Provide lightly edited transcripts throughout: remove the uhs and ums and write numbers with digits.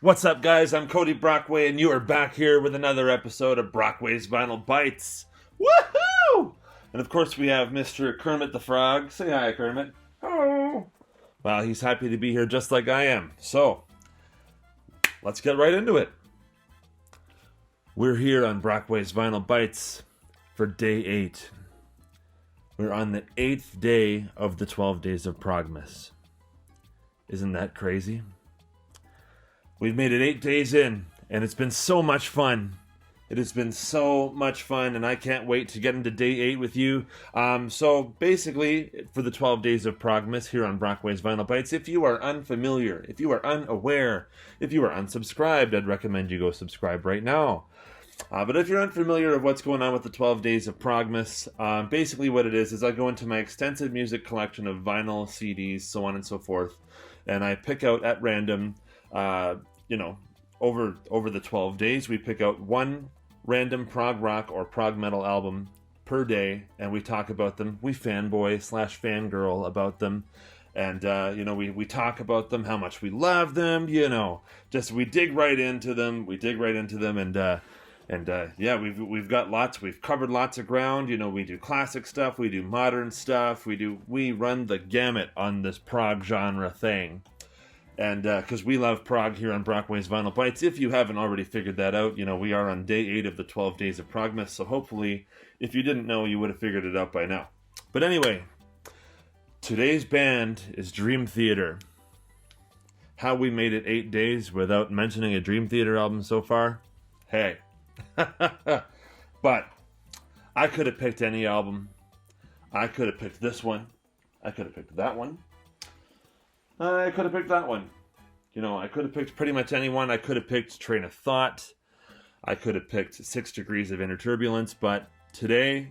What's up, guys? I'm Cody Brockway, and you are back here with another episode of Brockway's Vinyl Bytes. Woohoo! And of course, we have Mr. Kermit the Frog. Say hi, Kermit. Hello. Well, he's happy to be here just like I am. So, let's get right into it. We're here on Brockway's Vinyl Bytes for day 8. We're on the 8th day of the 12 Days of Progmas. Isn't that crazy? We've made it 8 days in, and it's been so much fun. It has been so much fun, and I can't wait to get into day 8 with you. So basically, for the 12 Days of Progmas here on Brockway's Vinyl Bytes, if you are unfamiliar, if you are unaware, if you are unsubscribed, I'd recommend you go subscribe right now. But if you're unfamiliar of what's going on with the 12 Days of Progmas, basically what it is I go into my extensive music collection of vinyl, CDs, so on and so forth, and I pick out at random, over the 12 days, we pick out one random prog rock or prog metal album per day, and we talk about them. We fanboy/fangirl about them, and we talk about them, how much we love them. We dig right into them. We've got lots. We've covered lots of ground. We do classic stuff. We do modern stuff. We run the gamut on this prog genre thing. And because we love prog here on Brockway's Vinyl Bytes, if you haven't already figured that out, we are on day 8 of the 12 Days of Progmas, so hopefully, if you didn't know, you would have figured it out by now. But anyway, today's band is Dream Theater. How we made it 8 days without mentioning a Dream Theater album so far? Hey. But I could have picked any album. I could have picked this one. I could have picked that one. I could have picked that one. I could have picked pretty much anyone. I could have picked Train of Thought. I could have picked 6 Degrees of Inner Turbulence. But today,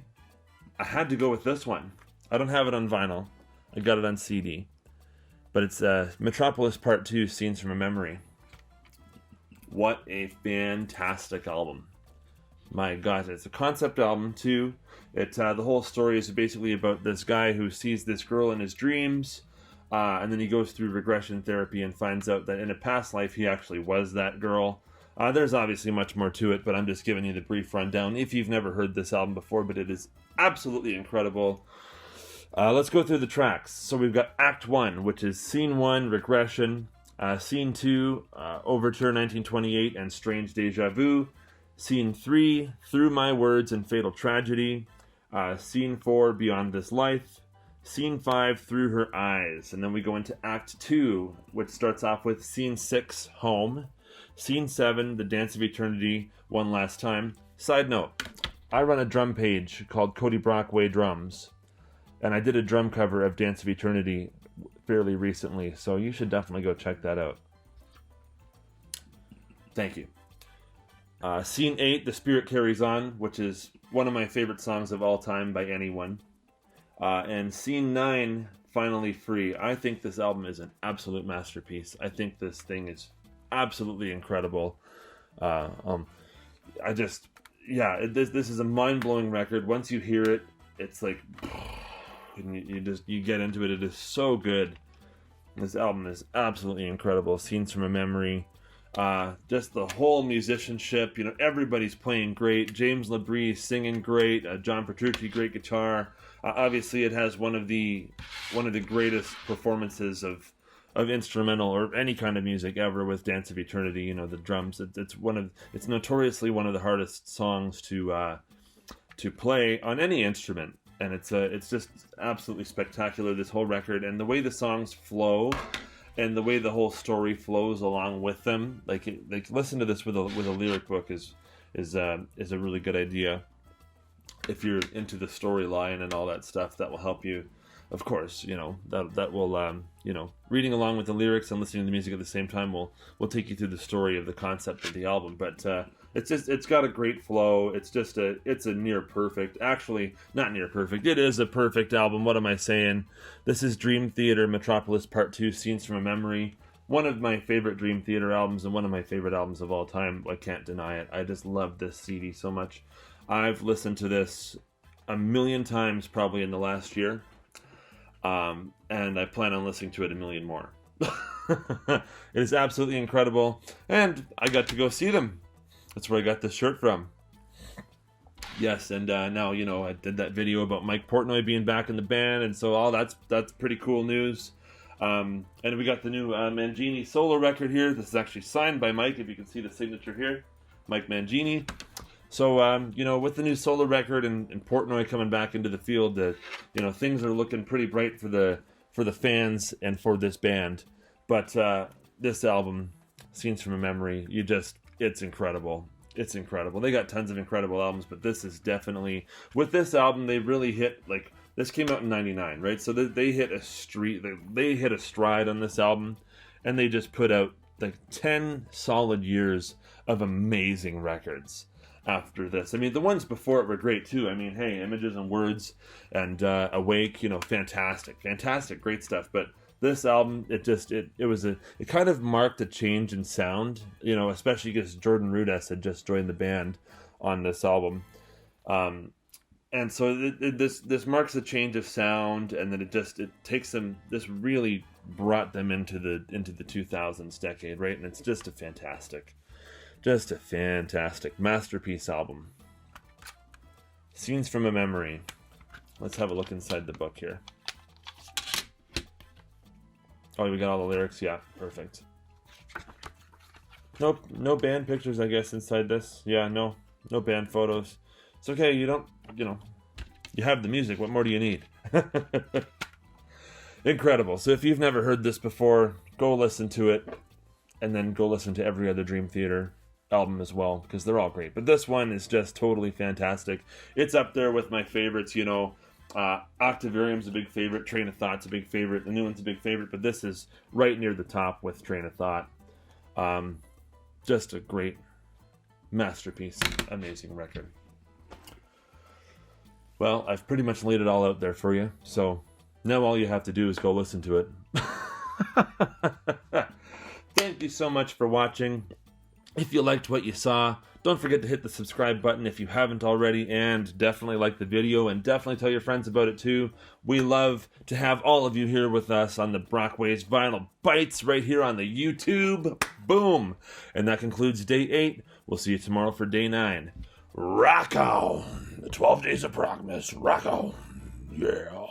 I had to go with this one. I don't have it on vinyl. I got it on CD. But it's Metropolis Part 2, Scenes from a Memory. What a fantastic album. My God, it's a concept album, too. The whole story is basically about this guy who sees this girl in his dreams. And then he goes through regression therapy and finds out that in a past life he actually was that girl. There's obviously much more to it, but I'm just giving you the brief rundown if you've never heard this album before, but it is absolutely incredible. Let's go through the tracks. So we've got Act 1, which is Scene 1, Regression. Scene 2, Overture 1928 and Strange Deja Vu. Scene 3, Through My Words and Fatal Tragedy. Scene 4, Beyond This Life. Scene 5, Through Her Eyes. And then we go into Act 2, which starts off with Scene 6, Home. Scene 7, The Dance of Eternity, One Last Time. Side note, I run a drum page called Cody Brockway Drums. And I did a drum cover of Dance of Eternity fairly recently, so you should definitely go check that out. Thank you. Scene 8, The Spirit Carries On, which is one of my favorite songs of all time by anyone. And Scene 9, Finally Free. I think this album is an absolute masterpiece. I think this thing is absolutely incredible. This is a mind-blowing record. Once you hear it, it's like, and you get into it. It is so good. This album is absolutely incredible. Scenes from a Memory. Just the whole musicianship. Everybody's playing great. James LaBrie singing great. John Petrucci, great guitar. Obviously, it has one of the greatest performances of instrumental or any kind of music ever with Dance of Eternity. The drums. It's notoriously one of the hardest songs to play on any instrument, and it's just absolutely spectacular. This whole record and the way the songs flow, and the way the whole story flows along with them. Like listen to this with a lyric book is a really good idea. If you're into the storyline and all that stuff, that will help you. Of course, that will, reading along with the lyrics and listening to the music at the same time will take you through the story of the concept of the album. But it's got a great flow. It's a near perfect, actually not near perfect. It is a perfect album. What am I saying? This is Dream Theater, Metropolis Part 2, Scenes from a Memory. One of my favorite Dream Theater albums and one of my favorite albums of all time. I can't deny it. I just love this CD so much. I've listened to this a million times probably in the last year, and I plan on listening to it a million more. It is absolutely incredible. And I got to go see them. That's where I got this shirt from. Yes, and now, you know, I did that video about Mike Portnoy being back in the band, and so all that's pretty cool news. And we got the new Mangini solo record here. This is actually signed by Mike, if you can see the signature here. Mike Mangini. So, you know, with the new solo record and Portnoy coming back into the field, you know, things are looking pretty bright for the fans and for this band. But this album, Scenes from a Memory, it's incredible. It's incredible. They got tons of incredible albums, but this is definitely, with this album, they really hit, like, this came out in 99, right? So they hit they hit a stride on this album, and they just put out, like, 10 solid years of amazing records after this. I mean, the ones before it were great, too. I mean, hey, Images and Words and Awake, you know, fantastic, great stuff, but this album, it kind of marked a change in sound, you know, especially because Jordan Rudess had just joined the band on this album, and so this marks a change of sound, and then it takes them. This really brought them into the 2000s decade, right? And it's just a fantastic masterpiece album. Scenes from a Memory. Let's have a look inside the book here. Oh, we got all the lyrics? Yeah, perfect. Nope, no band pictures, I guess, inside this. Yeah, no band photos. It's okay, you have the music. What more do you need? Incredible. So if you've never heard this before, go listen to it, and then go listen to every other Dream Theater album as well, because they're all great. But this one is just totally fantastic. It's up there with my favorites, you know. Octavarium's a big favorite, Train of Thought's a big favorite, the new one's a big favorite, but this is right near the top with Train of Thought. Just a great masterpiece, amazing record. Well, I've pretty much laid it all out there for you, so now all you have to do is go listen to it. Thank you so much for watching. If you liked what you saw, don't forget to hit the subscribe button if you haven't already, and definitely like the video, and definitely tell your friends about it too. We love to have all of you here with us on the Brockway's Vinyl Bytes right here on the YouTube. Boom! And that concludes day 8. We'll see you tomorrow for day 9. Rock on! The 12 Days of Progmas. Rock on! Yeah!